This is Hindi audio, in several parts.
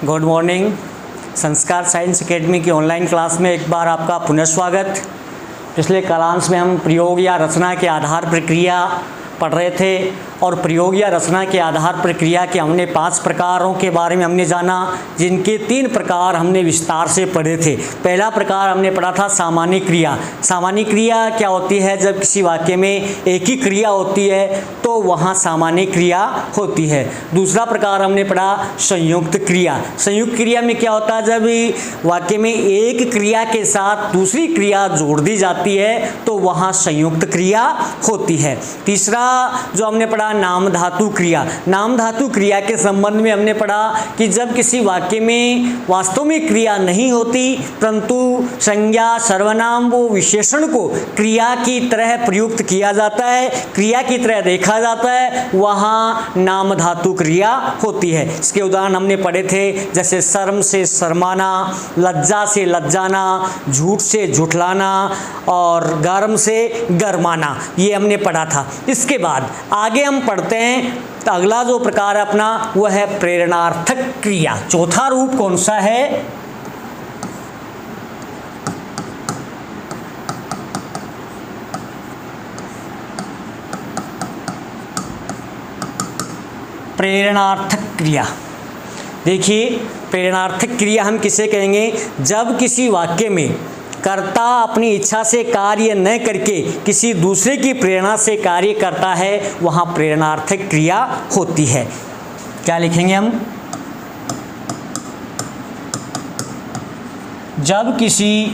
Good morning. संस्कार साइंस एकेडमी की ऑनलाइन क्लास में एक बार आपका पुनः स्वागत। पिछले क्लास में हम प्रयोग या रचना के आधार प्रक्रिया पढ़ रहे थे और प्रयोग या रचना के आधार प्रक्रिया के हमने 5 प्रकारों के बारे में हमने जाना, जिनके 3 प्रकार हमने विस्तार से पढ़े थे। पहला प्रकार हमने पढ़ा था सामान्य क्रिया। सामान्य क्रिया क्या होती है? जब किसी वाक्य में एक ही क्रिया होती है तो वहाँ सामान्य क्रिया होती है। दूसरा प्रकार हमने पढ़ा संयुक्त क्रिया। संयुक्त क्रिया में क्या होता है? जब वाक्य में एक क्रिया के साथ दूसरी क्रिया जोड़ दी जाती है तो वहाँ संयुक्त क्रिया होती है। तीसरा जो हमने पढ़ा नाम धातु क्रिया। नाम धातु क्रिया के संबंध में हमने पढ़ा कि जब किसी वाक्य में वास्तव में क्रिया नहीं होती परंतु संज्ञा सर्वनाम वो विशेषण को क्रिया की तरह प्रयुक्त किया जाता है, क्रिया की तरह देखा जाता है, वहाँ नाम धातु क्रिया होती है। इसके उदाहरण हमने पढ़े थे, जैसे शर्म से शर्माना, लज्जा से लज्जाना, झूठ से झुठलाना और गर्म से गरमाना, ये हमने पढ़ा था। इसके बाद आगे हम पढ़ते हैं तो अगला जो प्रकार है अपना वो है प्रेरणार्थक क्रिया। चौथा रूप कौन सा है? प्रेरणार्थक क्रिया। देखिए, प्रेरणार्थक क्रिया हम किसे कहेंगे? जब किसी वाक्य में कर्ता अपनी इच्छा से कार्य न करके किसी दूसरे की प्रेरणा से कार्य करता है, वहाँ प्रेरणार्थक क्रिया होती है। क्या लिखेंगे हम? जब किसी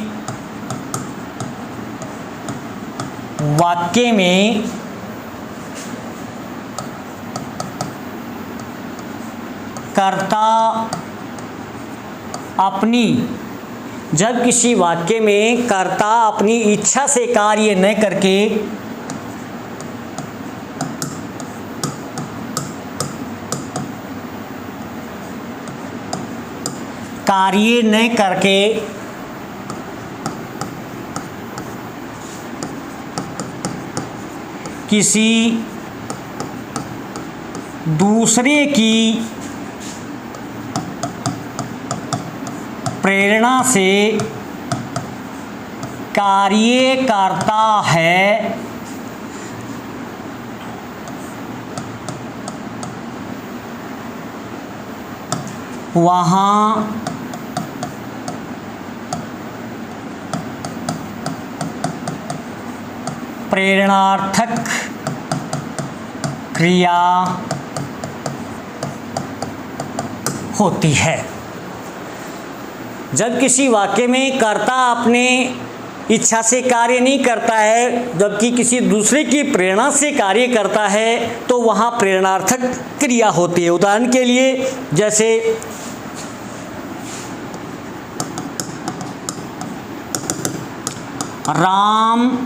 वाक्य में कर्ता अपनी इच्छा से कार्य न करके किसी दूसरे की प्रेरणा से कार्य करता है, वहाँ प्रेरणार्थक क्रिया होती है। जब किसी वाक्य में कर्ता अपने इच्छा से कार्य नहीं करता है जबकि किसी दूसरे की प्रेरणा से कार्य करता है तो वहाँ प्रेरणार्थक क्रिया होती है। उदाहरण के लिए जैसे राम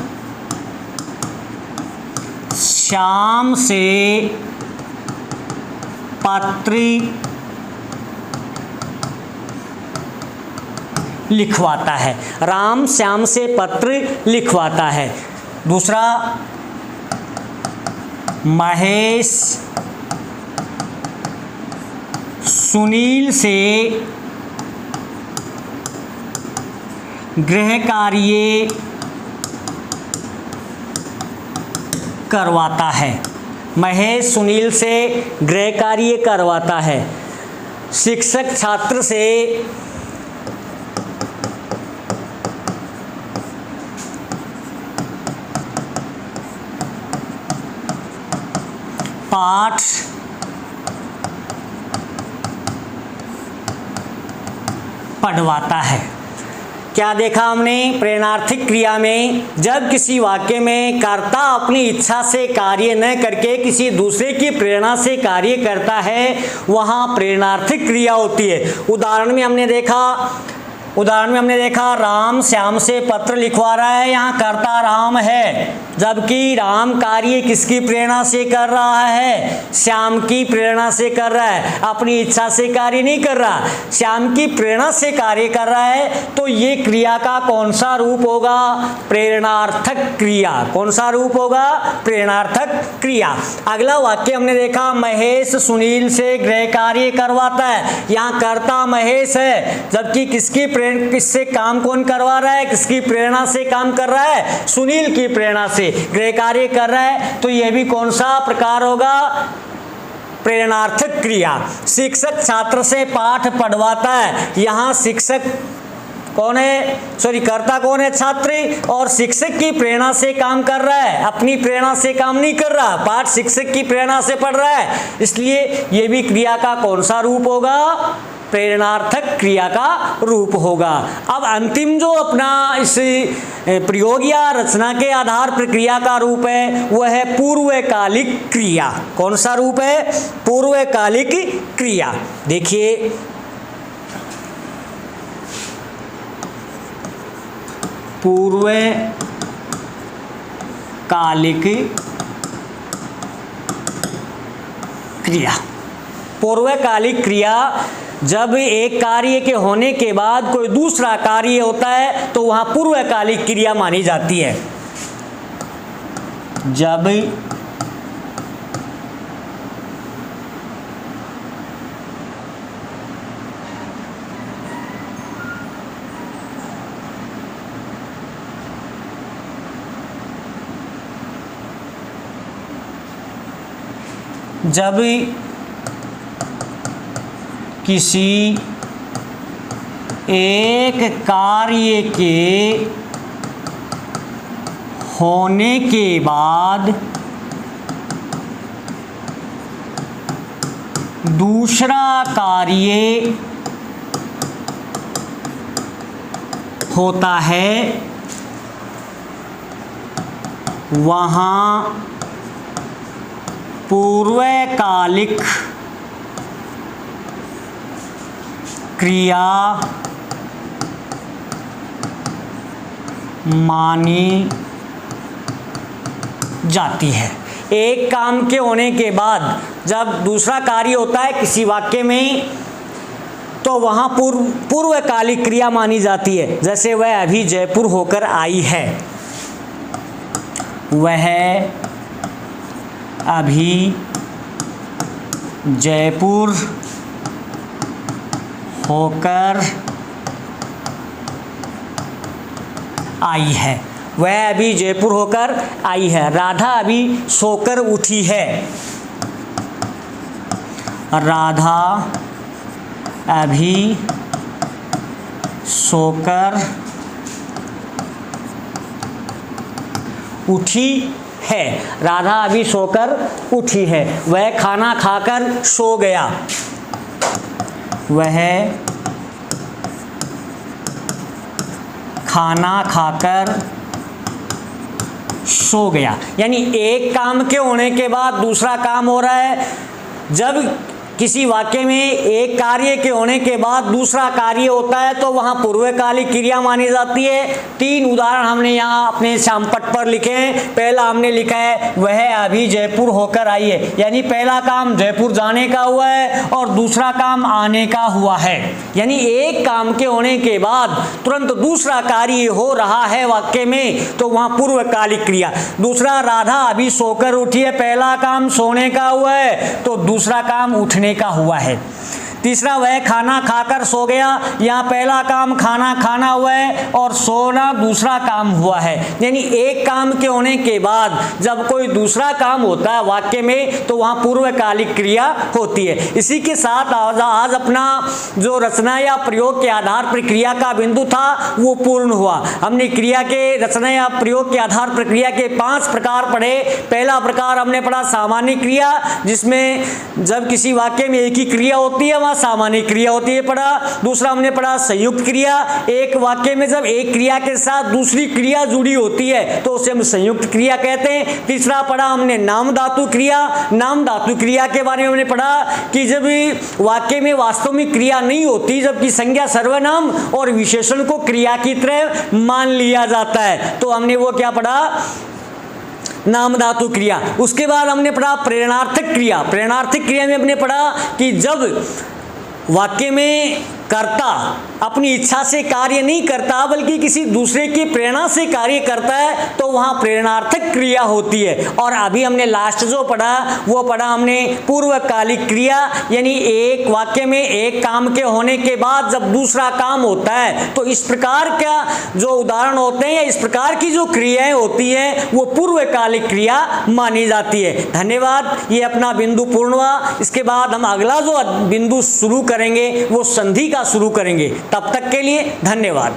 श्याम से पत्र लिखवाता है। राम श्याम से पत्र लिखवाता है। दूसरा, महेश सुनील से गृह कार्य करवाता है। महेश सुनील से गृह कार्य करवाता है। शिक्षक छात्र से पाठ पढ़वाता है। क्या देखा हमने? प्रेरणार्थक क्रिया में जब किसी वाक्य में कर्ता अपनी इच्छा से कार्य न करके किसी दूसरे की प्रेरणा से कार्य करता है, वहाँ प्रेरणार्थक क्रिया होती है। उदाहरण में हमने देखा उदाहरण में हमने देखा राम श्याम से पत्र लिखवा रहा है, यहाँ कर्ता राम है, जबकि राम कार्य किसकी प्रेरणा से कर रहा है? श्याम की प्रेरणा से कर रहा है, अपनी इच्छा से कार्य नहीं कर रहा, श्याम की प्रेरणा से कार्य कर रहा है। तो ये क्रिया का कौन सा रूप होगा? प्रेरणार्थक क्रिया। कौन सा रूप होगा? प्रेरणार्थक क्रिया। अगला वाक्य हमने देखा महेश सुनील से गृह कार्य करवाता है, यहाँ कर्ता महेश है, जबकि किससे काम कौन करवा रहा है? किसकी प्रेरणा से काम कर रहा है? सुनील की प्रेरणा से गृह कार्य कर रहा है। तो यह भी कौन सा प्रकार होगा? प्रेरणार्थक क्रिया। शिक्षक छात्र से पाठ पढ़वाता है, यहाँ शिक्षक कौन है? कर्ता कौन है? छात्र। और शिक्षक की प्रेरणा से काम कर रहा है, अपनी प्रेरणा से काम नहीं कर रहा, पाठ शिक्षक की प्रेरणा से पढ़ रहा है, इसलिए यह भी क्रिया का कौन सा रूप होगा? प्रेरणार्थक क्रिया का रूप होगा। अब अंतिम जो अपना इस प्रयोग या रचना के आधार प्रक्रिया का रूप है वह है पूर्वकालिक क्रिया। कौन सा रूप है? पूर्वकालिक क्रिया। देखिए पूर्वकालिक क्रिया। पूर्वकालिक क्रिया जब एक कार्य के होने के बाद कोई दूसरा कार्य होता है तो वहां पूर्वकालिक क्रिया मानी जाती है। जब किसी एक कार्य के होने के बाद दूसरा कार्य होता है वहाँ पूर्वकालिक क्रिया मानी जाती है। एक काम के होने के बाद जब दूसरा कार्य होता है किसी वाक्य में तो वहाँ पूर्वकालिक क्रिया मानी जाती है। जैसे वह अभी जयपुर होकर आई है, वह अभी जयपुर होकर आई है। वह अभी जयपुर होकर आई है। राधा अभी सोकर उठी है। राधा अभी सोकर उठी है। राधा अभी सोकर उठी है। वह खाना खाकर सो गया। वह खाना खाकर सो गया। यानी एक काम के होने के बाद दूसरा काम हो रहा है। जब किसी वाक्य में एक कार्य के होने के बाद दूसरा कार्य होता है तो वहाँ पूर्वकालिक क्रिया मानी जाती है। 3 उदाहरण हमने यहाँ अपने श्यामपट पर लिखे हैं। पहला हमने लिखा है वह अभी जयपुर होकर आई है, यानी पहला काम जयपुर जाने का हुआ है और दूसरा काम आने का हुआ है। यानी एक काम के होने के बाद तुरंत दूसरा कार्य हो रहा है वाक्य में तो वहाँ पूर्वकालिक क्रिया। दूसरा राधा अभी सोकर उठी है, पहला काम सोने का हुआ है तो दूसरा काम उठने का हुआ है। तीसरा वह खाना खाकर सो गया, यहाँ पहला काम खाना खाना हुआ है और सोना दूसरा काम हुआ है। यानी एक काम के होने के बाद जब कोई दूसरा काम होता है वाक्य में तो वहाँ पूर्वकालिक क्रिया होती है। इसी के साथ आज अपना जो रचना या प्रयोग के आधार पर क्रिया का बिंदु था वो पूर्ण हुआ। हमने क्रिया के रचना या प्रयोग के आधार पर क्रिया के 5 प्रकार पढ़े। पहला प्रकार हमने पढ़ा सामान्य क्रिया, जिसमें जब किसी वाक्य में एक ही क्रिया होती है वहाँ सामान्य क्रिया होती है पढ़ा। दूसरा हमने पढ़ा संयुक्त क्रिया, एक वाक्य में जब एक क्रिया के साथ दूसरी क्रिया जुड़ी होती है तो उसे हम संयुक्त क्रिया कहते हैं। तीसरा पढ़ा हमने नाम धातु क्रिया। नाम धातु क्रिया के बारे में हमने पढ़ा कि जब वाक्य में वास्तव में क्रिया नहीं होती, जबकि संज्ञा सर्वनाम और विशेषण को क्रिया की तरह मान लिया जाता है, तो हमने वो क्या पढ़ा, नाम धातु क्रिया। उसके बाद हमने पढ़ा प्रेरणार्थक क्रिया। प्रेरणार्थक क्रिया में हमने पढ़ा कि जब वाक्य में कर्ता अपनी इच्छा से कार्य नहीं करता बल्कि किसी दूसरे की प्रेरणा से कार्य करता है तो वहाँ प्रेरणार्थक क्रिया होती है। और अभी हमने लास्ट जो पढ़ा वो पढ़ा हमने पूर्वकालिक क्रिया, यानी एक वाक्य में एक काम के होने के बाद जब दूसरा काम होता है तो इस प्रकार का जो उदाहरण होते हैं, इस प्रकार की जो क्रियाएं होती हैं वो पूर्वकालिक क्रिया मानी जाती है। धन्यवाद। ये अपना बिंदु पूर्ण हुआ। इसके बाद हम अगला जो बिंदु शुरू करेंगे वो संधि का शुरू करेंगे। तब तक के लिए धन्यवाद।